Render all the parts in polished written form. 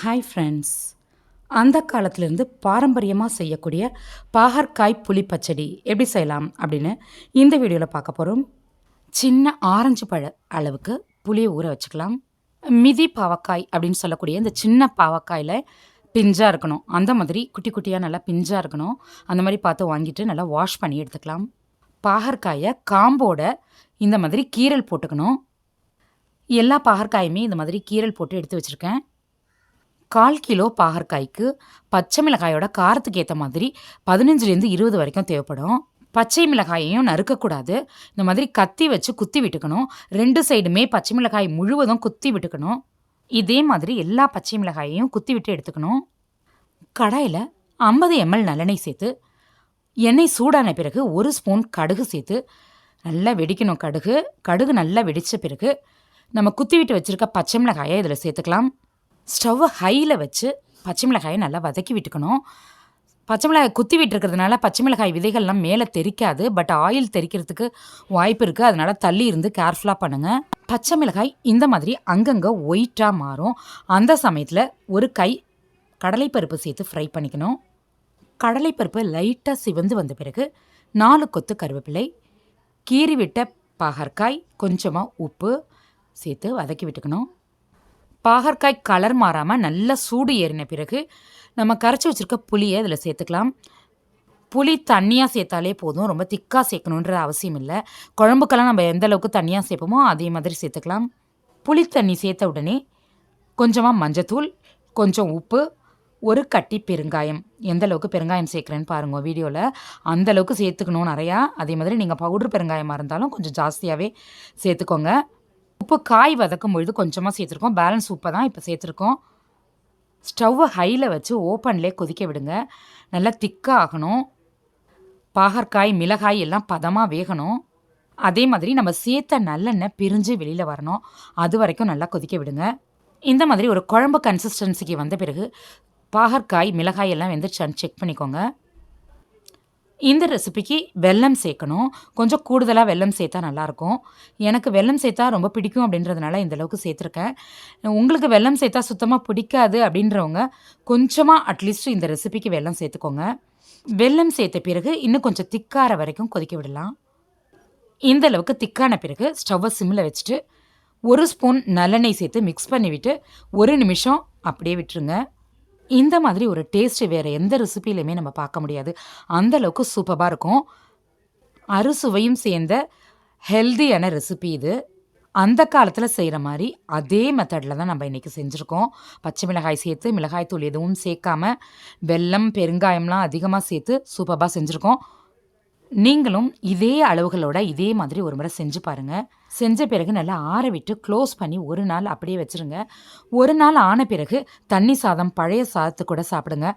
Hi friends, அந்த காலத்துலேருந்து பாரம்பரியமாக செய்யக்கூடிய பாகற்காய் புளி பச்சடி எப்படி செய்யலாம் அப்படின்னு இந்த வீடியோவில் பார்க்க போகிறோம். சின்ன ஆரஞ்சு பழ அளவுக்கு புளியை ஊற வச்சுக்கலாம். மிதி பாவக்காய் அப்படின்னு சொல்லக்கூடிய இந்த சின்ன பாவக்காயில் பிஞ்சாக இருக்கணும். அந்த மாதிரி குட்டி குட்டியாக நல்லா பிஞ்சாக இருக்கணும். அந்த மாதிரி பார்த்து வாங்கிட்டு நல்லா வாஷ் பண்ணி எடுத்துக்கலாம். பாகற்காயை காம்போட இந்த மாதிரி கீரல் போட்டுக்கணும். எல்லா பாகற்காயுமே இந்த மாதிரி கீரல் போட்டு எடுத்து வச்சுருக்கேன். 1/4 கிலோ பாகற்காய்க்கு பச்சை மிளகாயோட காரத்துக்கு ஏற்ற மாதிரி 15லேருந்து 20 வரைக்கும் தேவைப்படும். பச்சை மிளகாயையும் நறுக்கக்கூடாது. இந்த மாதிரி கத்தி வச்சு குத்தி விட்டுக்கணும். 2 சைடுமே பச்சை மிளகாய் முழுவதும் குத்தி விட்டுக்கணும். இதே மாதிரி எல்லா பச்சை மிளகாயையும் குத்தி விட்டு எடுத்துக்கணும். கடாயில் 50 ml நல்லெண்ணெய் சேர்த்து எண்ணெய் சூடான பிறகு 1 ஸ்பூன் கடுகு சேர்த்து நல்லா வெடிக்கணும். கடுகு நல்லா வெடித்த பிறகு நம்ம குத்தி விட்டு வச்சுருக்க பச்சை மிளகாயை இதில் சேர்த்துக்கலாம். ஸ்டவ்வை ஹையில் வச்சு பச்சை மிளகாயை நல்லா வதக்கி விட்டுக்கணும். பச்சை மிளகாய் குத்தி விட்டுருக்கிறதுனால பச்சை மிளகாய் விதைகள்லாம் மேலே தெறிக்காது. பட் ஆயில் தெறிக்கிறதுக்கு வாய்ப்பு இருக்குது. அதனால் தள்ளி இருந்து கேர்ஃபுல்லாக பண்ணுங்கள். பச்சை மிளகாய் இந்த மாதிரி அங்கங்கே ஒயிட்டாக மாறும். அந்த சமயத்தில் ஒரு கை கடலைப்பருப்பு சேர்த்து ஃப்ரை பண்ணிக்கணும். கடலைப்பருப்பு லைட்டாக சிவந்து வந்த பிறகு 4 கொத்து கருவேப்பிலை, கீறி விட்ட பாகற்காய், கொஞ்சமாக உப்பு சேர்த்து வதக்கி விட்டுக்கணும். பாகற்காய் கலர் மாறாமல் நல்லா சூடு ஏறின பிறகு நம்ம கரைச்சி வச்சுருக்க புளியை இதில் சேர்த்துக்கலாம். புளி தண்ணியாக சேர்த்தாலே போதும். ரொம்ப திக்காக சேர்க்கணுன்ற அவசியம் இல்லை. குழம்புக்கெல்லாம் நம்ம எந்த அளவுக்கு தண்ணியாக சேர்ப்போமோ அதே மாதிரி சேர்த்துக்கலாம். புளி தண்ணி சேர்த்த உடனே கொஞ்சமாக மஞ்சத்தூள், கொஞ்சம் உப்பு, ஒரு கட்டி பெருங்காயம். எந்த அளவுக்கு பெருங்காயம் சேர்க்குறேன்னு பாருங்கள் வீடியோவில். அந்தளவுக்கு சேர்த்துக்கணும் நிறையா. அதே மாதிரி நீங்கள் பவுட்ரு பெருங்காயமாக இருந்தாலும் கொஞ்சம் ஜாஸ்தியாகவே சேர்த்துக்கோங்க. உப்பு காய் வதக்கும் பொழுது கொஞ்சமாக சேர்த்துருக்கோம். பேலன்ஸ் உப்பை தான் இப்போ சேர்த்துருக்கோம். ஸ்டவ்வை ஹையில் வச்சு ஓப்பன்லேயே கொதிக்க விடுங்க. நல்லா திக்காக ஆகணும். பாகற்காய் மிளகாய் எல்லாம் பதமாக வேகணும். அதே மாதிரி நம்ம சேர்த்த நல்லெண்ணெய் பிரிஞ்சு வெளியில் வரணும். அது வரைக்கும் நல்லா கொதிக்க விடுங்க. இந்த மாதிரி ஒரு குழம்பு கன்சிஸ்டன்சிக்கு வந்த பிறகு பாகற்காய் மிளகாய் எல்லாம் வெந்துருச்சான்னு செக் பண்ணிக்கோங்க. இந்த ரெசிபிக்கு வெல்லம் சேர்க்கணும். கொஞ்சம் கூடுதலாக வெல்லம் சேர்த்தா நல்லாயிருக்கும். எனக்கு வெல்லம் சேர்த்தா ரொம்ப பிடிக்கும் அப்படின்றதுனால இந்தளவுக்கு சேர்த்துருக்கேன். உங்களுக்கு வெல்லம் சேர்த்தா சுத்தமாக பிடிக்காது அப்படின்றவங்க கொஞ்சமாக அட்லீஸ்ட் இந்த ரெசிபிக்கு வெல்லம் சேர்த்துக்கோங்க. வெல்லம் சேர்த்த பிறகு இன்னும் கொஞ்சம் திக்கார வரைக்கும் கொதிக்க விடலாம். இந்தளவுக்கு திக்கான பிறகு ஸ்டவ்வை சிம்மில் வச்சுட்டு 1 ஸ்பூன் நல்லெண்ணெய் சேர்த்து மிக்ஸ் பண்ணிவிட்டு 1 நிமிஷம் அப்படியே விட்டுருங்க. இந்த மாதிரி ஒரு டேஸ்ட்டு வேறு எந்த ரெசிபிலையுமே நம்ம பார்க்க முடியாது. அந்தளவுக்கு சூப்பராக இருக்கும். அறுசுவையும் சேர்ந்த ஹெல்தியான ரெசிபி இது. அந்த காலத்தில் செய்கிற மாதிரி அதே மெத்தடில் தான் நம்ம இன்றைக்கி செஞ்சுருக்கோம். பச்சை மிளகாய் சேர்த்து மிளகாய்த்தூள் எதுவும் சேர்க்காமல் வெல்லம் பெருங்காயம்லாம் அதிகமாக சேர்த்து சூப்பராக செஞ்சுருக்கோம். நீங்களும் இதே அளவுகளோட இதே மாதிரி ஒரு முறை செஞ்சு பாருங்கள். செஞ்ச பிறகு நல்லா ஆற விட்டு க்ளோஸ் பண்ணி 1 நாள் அப்படியே வச்சுருங்க. 1 நாள் ஆன பிறகு தண்ணி சாதம் பழைய சாதத்து கூட சாப்பிடுங்க.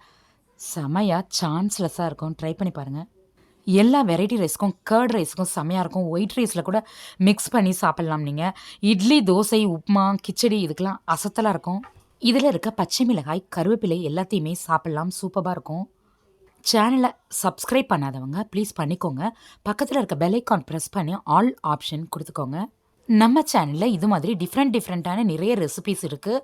செமையாக சான்ஸ்லெஸ்ஸாக இருக்கும். ட்ரை பண்ணி பாருங்கள். எல்லா வெரைட்டி ரைஸ்க்கும் கர்ட் ரைஸுக்கும் செமையாக இருக்கும். ஒயிட் ரைஸில் கூட மிக்ஸ் பண்ணி சாப்பிட்லாம். நீங்கள் இட்லி, தோசை, உப்புமா, கிச்சடி இதுக்கெலாம் அசத்தலாக இருக்கும். இதில் இருக்க பச்சை மிளகாய் கருவேப்பிலை எல்லாத்தையுமே சாப்பிட்லாம். சூப்பராக இருக்கும். சேனலை சப்ஸ்கிரைப் பண்ணாதவங்க ப்ளீஸ் பண்ணிக்கோங்க. பக்கத்தில் இருக்க பெல் ஐக்கான் ப்ரெஸ் பண்ணி ஆல் ஆப்ஷன் கொடுத்துக்கோங்க. நம்ம சேனலில் இது மாதிரி டிஃப்ரெண்ட்டான நிறைய ரெசிபிஸ் இருக்குது.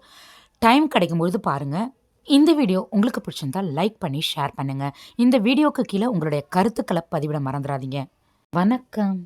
டைம் கிடைக்கும்பொழுது பாருங்கள். இந்த வீடியோ உங்களுக்கு பிடிச்சிருந்தால் லைக் பண்ணி ஷேர் பண்ணுங்கள். இந்த வீடியோவுக்கு கீழே உங்களுடைய கருத்துக்களை பதிவிட மறந்துடாதீங்க. வணக்கம்.